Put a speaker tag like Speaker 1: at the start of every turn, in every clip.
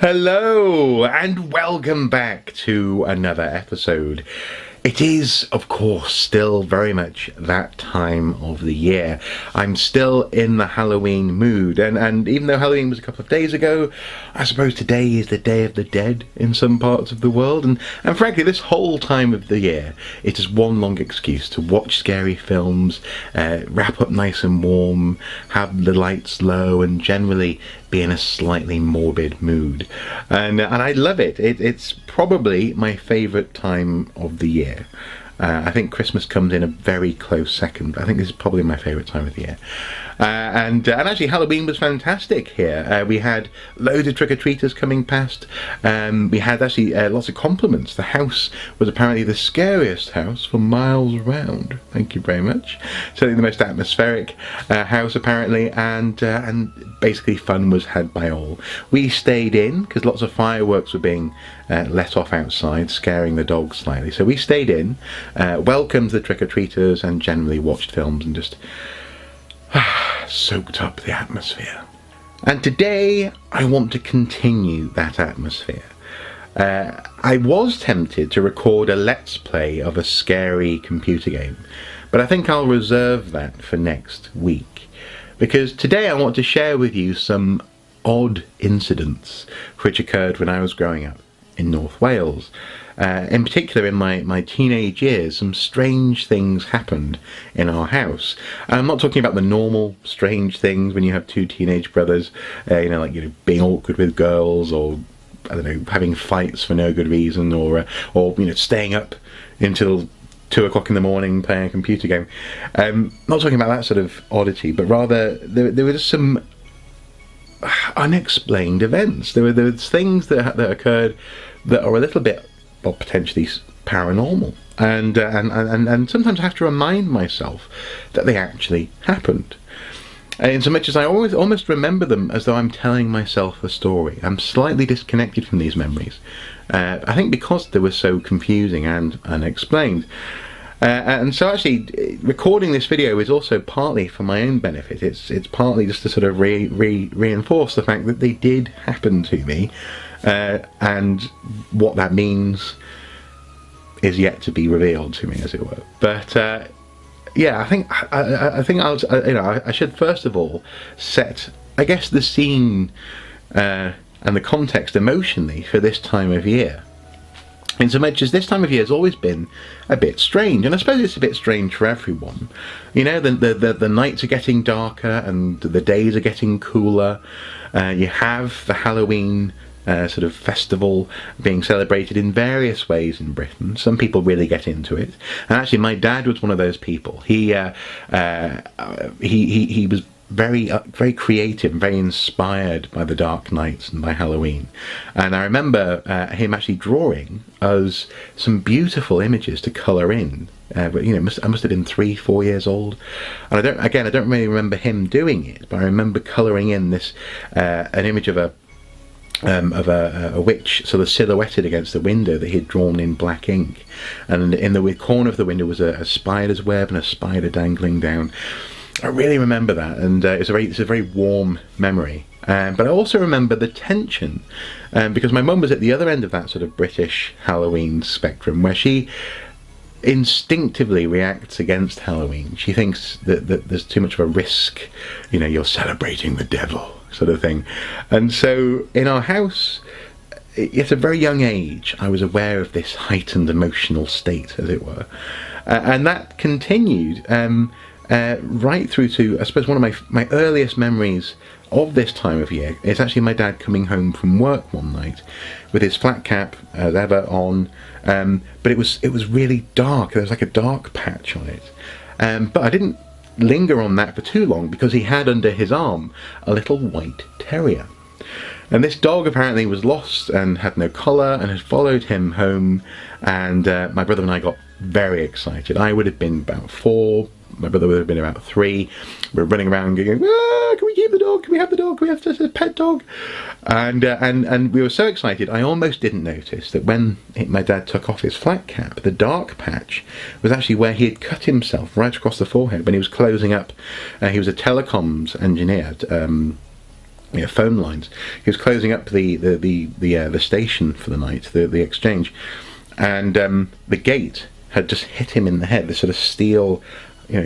Speaker 1: Hello and welcome back to another episode. It is, of course, still very much that time of the year. I'm still in the Halloween mood, and even though Halloween was a couple of days ago, I suppose today is the Day of the Dead in some parts of the world, and frankly, this whole time of the year, it is one long excuse to watch scary films, wrap up nice and warm, have the lights low, and generally be in a slightly morbid mood. And I love it. It's probably my favourite time of the year. I think Christmas comes in a very close second, but I think this is probably my favourite time of the year. And actually Halloween was fantastic here. We had loads of trick-or-treaters coming past. We had actually lots of compliments. The house was apparently the scariest house for miles around. Thank you very much. Certainly the most atmospheric house apparently, and basically fun was had by all. We stayed in because lots of fireworks were being let off outside, scaring the dogs slightly. So we stayed in, welcomed the trick-or-treaters, and generally watched films and just soaked up the atmosphere. And today I want to continue that atmosphere. I was tempted to record a let's play of a scary computer game, but I think I'll reserve that for next week, because today I want to share with you some odd incidents which occurred when I was growing up in North Wales. In particular, in my teenage years, some strange things happened in our house. And I'm not talking about the normal strange things when you have two teenage brothers, being awkward with girls, or I don't know, having fights for no good reason, or staying up until 2 o'clock in the morning playing a computer game. Not talking about that sort of oddity, but rather there were just some unexplained events. There were things that occurred that are a little bit, well, potentially paranormal, and sometimes I have to remind myself that they actually happened. In so much as I almost remember them as though I'm telling myself a story. I'm slightly disconnected from these memories. I think because they were so confusing and unexplained. And so actually recording this video is also partly for my own benefit. It's partly just to sort of reinforce the fact that they did happen to me, and what that means is yet to be revealed to me, as it were. But yeah, I think I should first of all set, I guess, the scene and the context emotionally for this time of year. In so much as this time of year has always been a bit strange, and I suppose it's a bit strange for everyone. You know, the nights are getting darker and the days are getting cooler. You have the Halloween sort of festival being celebrated in various ways in Britain. Some people really get into it, and actually my dad was one of those people. He was very creative and very inspired by the dark nights and by Halloween, and I remember him actually drawing us some beautiful images to colour in. But I must have been 3-4 years old, and I don't really remember him doing it, but I remember colouring in this an image of a witch sort of silhouetted against the window that he had drawn in black ink, and in the corner of the window was a spider's web and a spider dangling down. I really remember that, and it's a very warm memory. But I also remember the tension, because my mum was at the other end of that sort of British Halloween spectrum, where she instinctively reacts against Halloween. She thinks that there's too much of a risk, you're celebrating the devil sort of thing. And so in our house, at a very young age, I was aware of this heightened emotional state, as it were, and that continued right through to, I suppose, one of my earliest memories of this time of year. It's actually my dad coming home from work one night with his flat cap as ever on, but it was really dark. There was like a dark patch on it, but I didn't linger on that for too long, because he had under his arm a little white terrier, and this dog apparently was lost and had no collar and had followed him home. And my brother and I got very excited. I would have been about 4, my brother would have been about 3. We were running around going, can we keep the dog? Can we have the dog? Can we have this pet dog? And we were so excited, I almost didn't notice that when my dad took off his flat cap, the dark patch was actually where he had cut himself right across the forehead when he was closing up. He was a telecoms engineer, phone lines. He was closing up the station for the night, the exchange, and the gate had just hit him in the head. This sort of steel,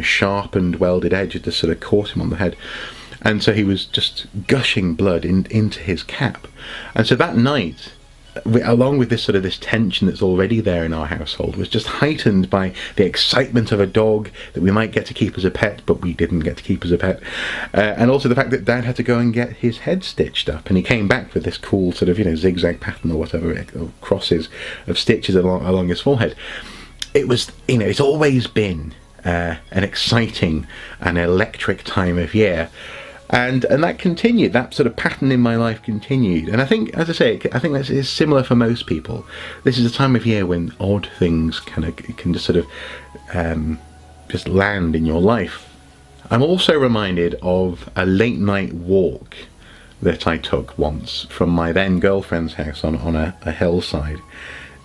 Speaker 1: sharpened, welded edge had just sort of caught him on the head, and so he was just gushing blood into his cap. And so that night, along with this tension that's already there in our household, was just heightened by the excitement of a dog that we might get to keep as a pet, but we didn't get to keep as a pet, and also the fact that Dad had to go and get his head stitched up, and he came back with this cool sort of zigzag pattern or whatever, or crosses of stitches along his forehead. It was, it's always been an exciting and electric time of year. And that continued. That sort of pattern in my life continued. And I think, as I say, I think that is similar for most people. This is a time of year when odd things can just sort of just land in your life. I'm also reminded of a late night walk that I took once from my then girlfriend's house on a hillside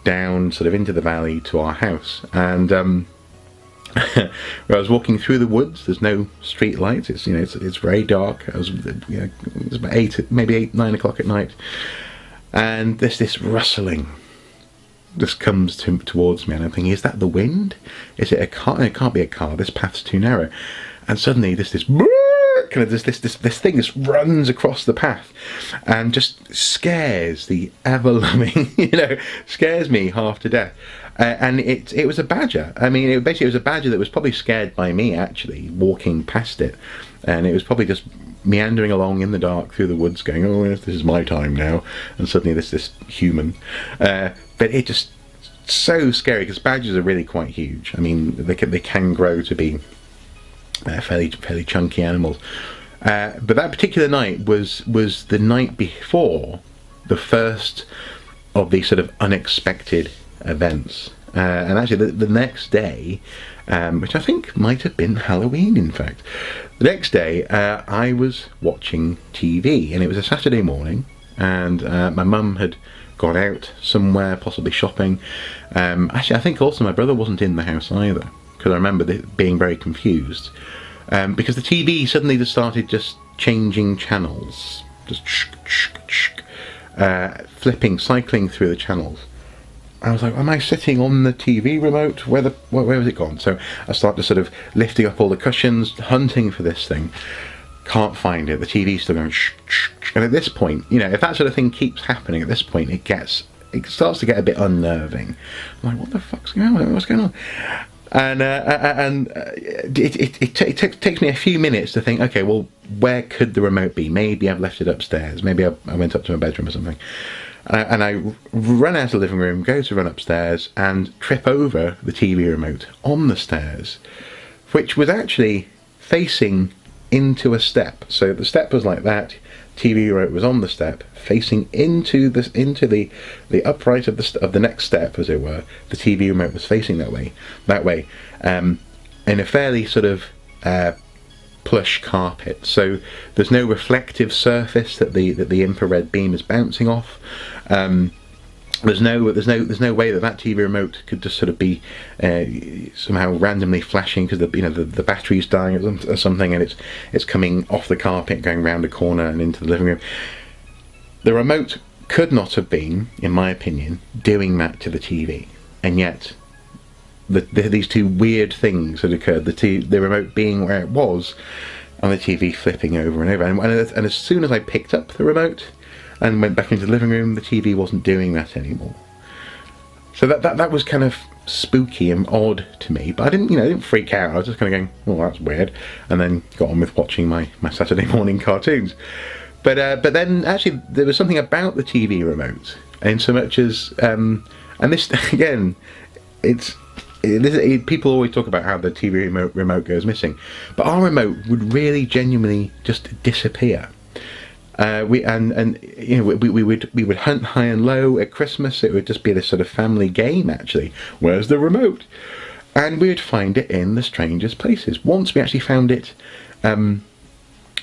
Speaker 1: down sort of into the valley to our house. And I was walking through the woods. There's no street lights. It's very dark. It was about 9 o'clock at night, and there's this rustling just comes towards me, and I'm thinking, is that the wind? Is it a car? It can't be a car. This path's too narrow. And suddenly there's this this thing just runs across the path and just scares the ever-loving, scares me half to death. And it was a badger. I mean, it was a badger that was probably scared by me, actually, walking past it. And it was probably just meandering along in the dark through the woods going, oh, this is my time now. And suddenly there's this human. But it just, so scary, because badgers are really quite huge. I mean, they can grow to be fairly chunky animals. But that particular night was the night before the first of these sort of unexpected events, and actually the next day, which I think might have been Halloween, in fact, the next day I was watching TV, and it was a Saturday morning, and my mum had gone out somewhere, possibly shopping. Actually, I think also my brother wasn't in the house either, because I remember being very confused, because the TV suddenly just started just changing channels, just flipping, cycling through the channels. I was like, am I sitting on the TV remote? Where has it gone? So I started sort of lifting up all the cushions, hunting for this thing. Can't find it. The TV's still going shh, shh, shh. And at this point, if that sort of thing keeps happening, at this point it starts to get a bit unnerving. I'm like, what the fuck's going on? What's going on? And it takes me a few minutes to think, okay, well, where could the remote be? Maybe I've left it upstairs. Maybe I went up to my bedroom or something. And I run out of the living room, go to run upstairs, and trip over the TV remote on the stairs, which was actually facing into a step. So the step was like that. TV remote was on the step, facing into the upright of the next step, as it were. The TV remote was facing that way, in a fairly sort of plush carpet. So there's no reflective surface that the infrared beam is bouncing off. There's no way that TV remote could just sort of be somehow randomly flashing because the battery's dying or something, and it's coming off the carpet, going round a corner and into the living room. The remote could not have been, in my opinion, doing that to the TV, and yet these two weird things had occurred. The remote being where it was, and the TV flipping over and over. And as soon as I picked up the remote and went back into the living room, the TV wasn't doing that anymore. So that was kind of spooky and odd to me. But I didn't freak out. I was just kind of going, oh, that's weird, and then got on with watching my Saturday morning cartoons. But then actually there was something about the TV remote, in so much as and this again, people always talk about how the TV remote goes missing, but our remote would really genuinely just disappear. We would hunt high and low at Christmas. It would just be this sort of family game, actually. Where's the remote? And we would find it in the strangest places. Once we actually found it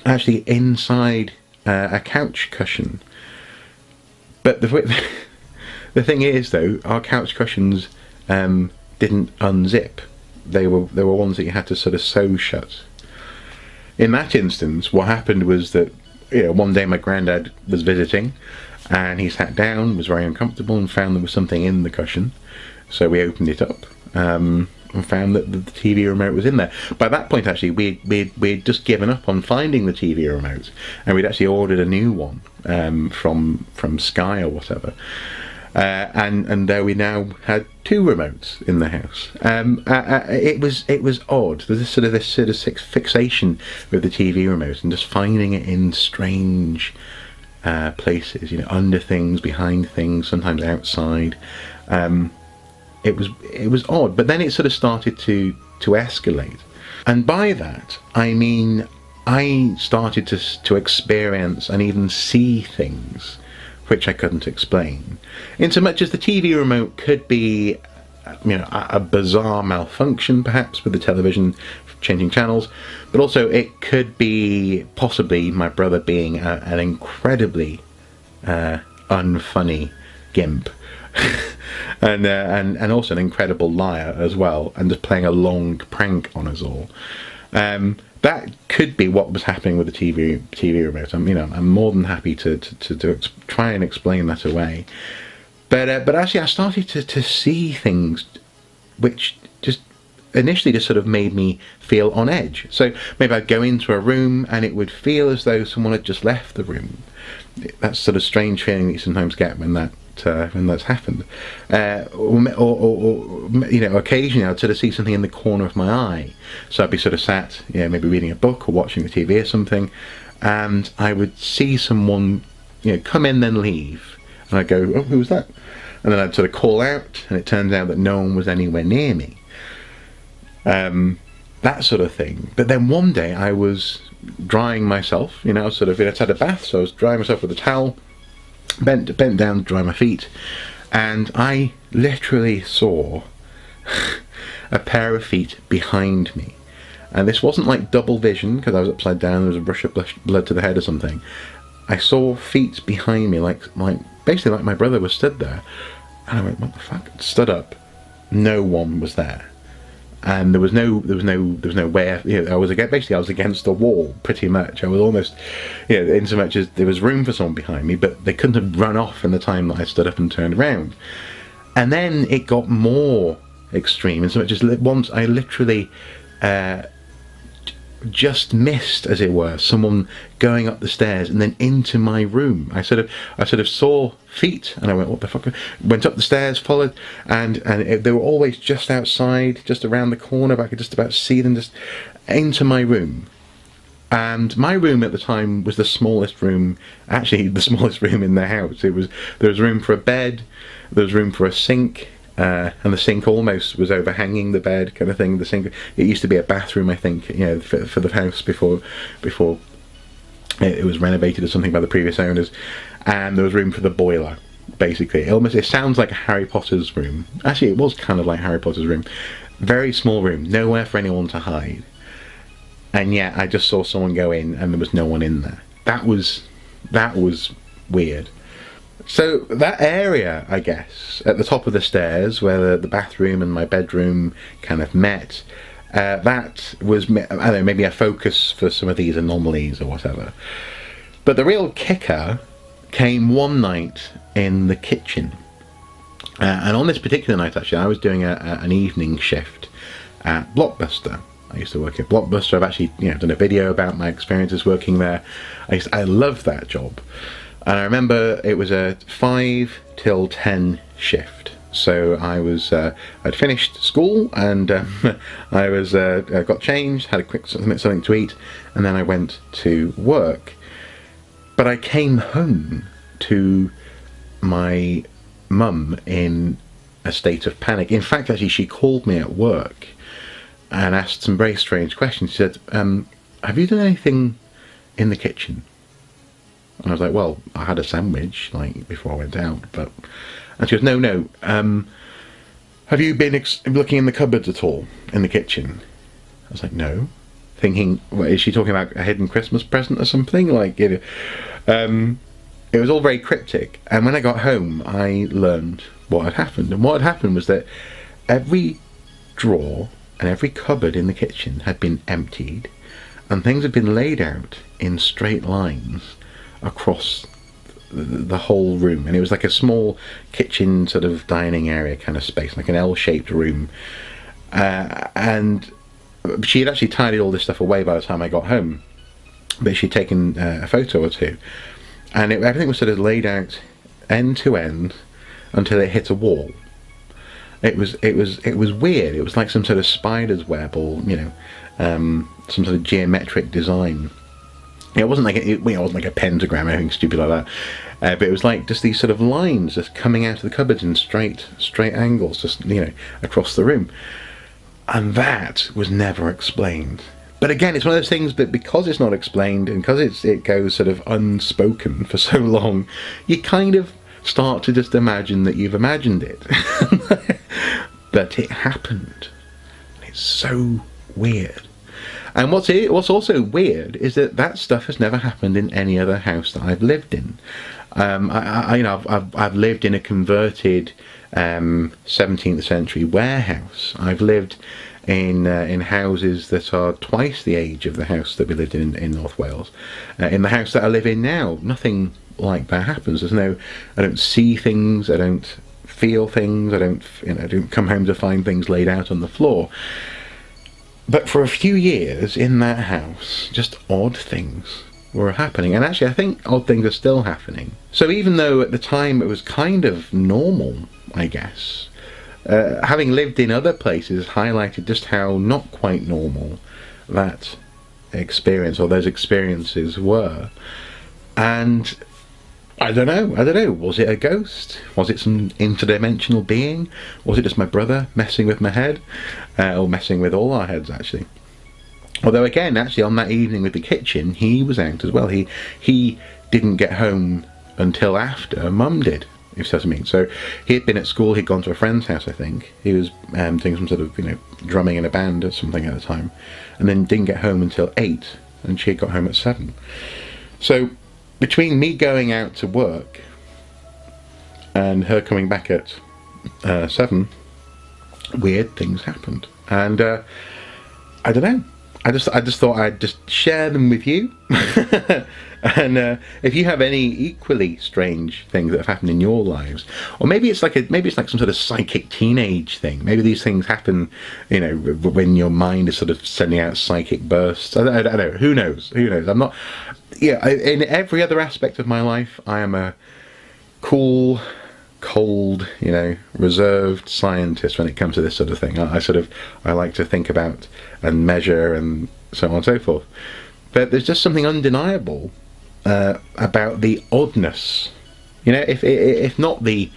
Speaker 1: actually inside a couch cushion. But the thing is, though, our couch cushions didn't unzip. They were ones that you had to sort of sew shut. In that instance, what happened was that one day my granddad was visiting, and he sat down, was very uncomfortable, and found there was something in the cushion. So we opened it up, and found that the TV remote was in there. By that point, actually, we'd just given up on finding the TV remote, and we'd actually ordered a new one from Sky or whatever. And there we now had 2 remotes in the house. It was odd. There's this sort of fixation with the TV remote and just finding it in strange places, under things, behind things, sometimes outside. It was odd, but then it sort of started to escalate, and by that I mean I started to experience and even see things which I couldn't explain. In so much as the TV remote could be, a bizarre malfunction, perhaps with the television changing channels, but also it could be possibly my brother being an incredibly unfunny gimp. and also an incredible liar as well, and just playing a long prank on us all. That could be what was happening with the TV remote. I'm more than happy to try and explain that away. But actually, I started to see things which just initially just sort of made me feel on edge. So maybe I'd go into a room and it would feel as though someone had just left the room. That sort of strange feeling that you sometimes get when that's happened, or occasionally I'd sort of see something in the corner of my eye. So I'd be sort of sat, maybe reading a book or watching the TV or something, and I would see someone, come in then leave, and I'd go, oh, who was that? And then I'd sort of call out, and it turns out that no one was anywhere near me. That sort of thing. But then one day I was drying myself, I'd had a bath, so I was drying myself with a towel, bent down to dry my feet, and I literally saw a pair of feet behind me. And this wasn't like double vision because I was upside down, there was a rush of blood to the head or something. I saw feet behind me, basically like my brother was stood there, and I went, what the fuck? Stood up, no one was there. And there was no way. I was against the wall pretty much. I was almost, in so much as there was room for someone behind me, but they couldn't have run off in the time that I stood up and turned around. And then it got more extreme, in so much as once I literally just missed, as it were, someone going up the stairs and then into my room. I sort of saw feet, and I went, what the fuck? Went up the stairs, followed, and they were always just outside, just around the corner, but I could just about see them just into my room. And my room at the time was the smallest room, actually the smallest room in the house. There was room for a bed, there was room for a sink, and the sink almost was overhanging the bed, kind of thing. The sink, it used to be a bathroom, I think, for the house before it was renovated or something by the previous owners. And there was room for the boiler, basically. It sounds like Harry Potter's room. Actually, it was kind of like Harry Potter's room. Very small room, nowhere for anyone to hide. And yet, I just saw someone go in, and there was no one in there. That was weird. So that area, I guess, at the top of the stairs, where the bathroom and my bedroom kind of met, that was, I don't know, maybe a focus for some of these anomalies or whatever. But the real kicker came one night in the kitchen. And on this particular night, actually, I was doing an evening shift at Blockbuster. I used to work at Blockbuster. I've actually done a video about my experiences working there. I loved that job. And I remember it was a 5 till 10 shift. So I'd finished school, and I got changed, had a quick something to eat, and then I went to work. But I came home to my mum in a state of panic. In fact, actually, she called me at work and asked some very strange questions. She said, have you done anything in the kitchen? And I was like, well, I had a sandwich, before I went out, and she goes, no, have you been looking in the cupboards at all, in the kitchen? I was like, no. Thinking, is she talking about a hidden Christmas present or something? It was all very cryptic. And when I got home, I learned what had happened. And what had happened was that every drawer and every cupboard in the kitchen had been emptied, and things had been laid out in straight lines across the whole room, and it was like a small kitchen sort of dining area kind of space, like an L-shaped room, and she had actually tidied all this stuff away by the time I got home, but she'd taken a photo or two, and everything was sort of laid out end to end until it hit a wall. It was weird. It was like some sort of spider's web, or some sort of geometric design. It wasn't like it wasn't like a pentagram or anything stupid like that, but it was like just these sort of lines just coming out of the cupboards in straight angles, just across the room, and that was never explained. But again, it's one of those things that, because it's not explained and because it goes sort of unspoken for so long, you kind of start to just imagine that you've imagined it. But it happened. It's so weird. And what's also weird is that stuff has never happened in any other house that I've lived in. I've lived in a converted 17th century warehouse. I've lived in houses that are twice the age of the house that we lived in North Wales. In the house that I live in now, nothing like that happens. I don't see things. I don't feel things. I don't come home to find things laid out on the floor. But for a few years in that house, just odd things were happening. And actually, I think odd things are still happening. So even though at the time it was kind of normal, I guess, having lived in other places highlighted just how not quite normal that experience or those experiences were. And I don't know, was it a ghost? Was it some interdimensional being? Was it just my brother messing with my head? Or messing with all our heads, actually. Although again, actually on that evening with the kitchen, he was out as well. He didn't get home until after Mum did, if you see what I mean. So he had been at school, he'd gone to a friend's house, I think. He was doing some sort of, drumming in a band or something at the time. And then didn't get home until 8, and she had got home at 7. So between me going out to work and her coming back at 7, weird things happened. And I don't know. I just thought I'd just share them with you. And if you have any equally strange things that have happened in your lives, or maybe it's like some sort of psychic teenage thing. Maybe these things happen, when your mind is sort of sending out psychic bursts. I don't know. Who knows? I'm not. Yeah. In every other aspect of my life, I am a cool, cold, reserved scientist when it comes to this sort of thing. I like to think about and measure and so on and so forth. But there's just something undeniable about the oddness. If not the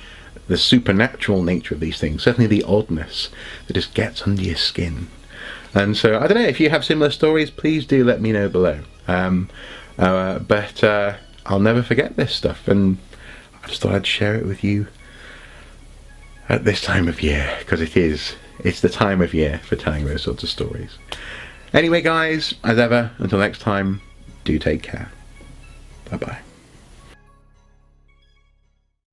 Speaker 1: supernatural nature of these things, certainly the oddness that just gets under your skin. And so I don't know, if you have similar stories, please do let me know below. But I'll never forget this stuff, and I just thought I'd share it with you at this time of year, because it's the time of year for telling those sorts of stories. Anyway guys, as ever, until next time, do take care. Bye bye.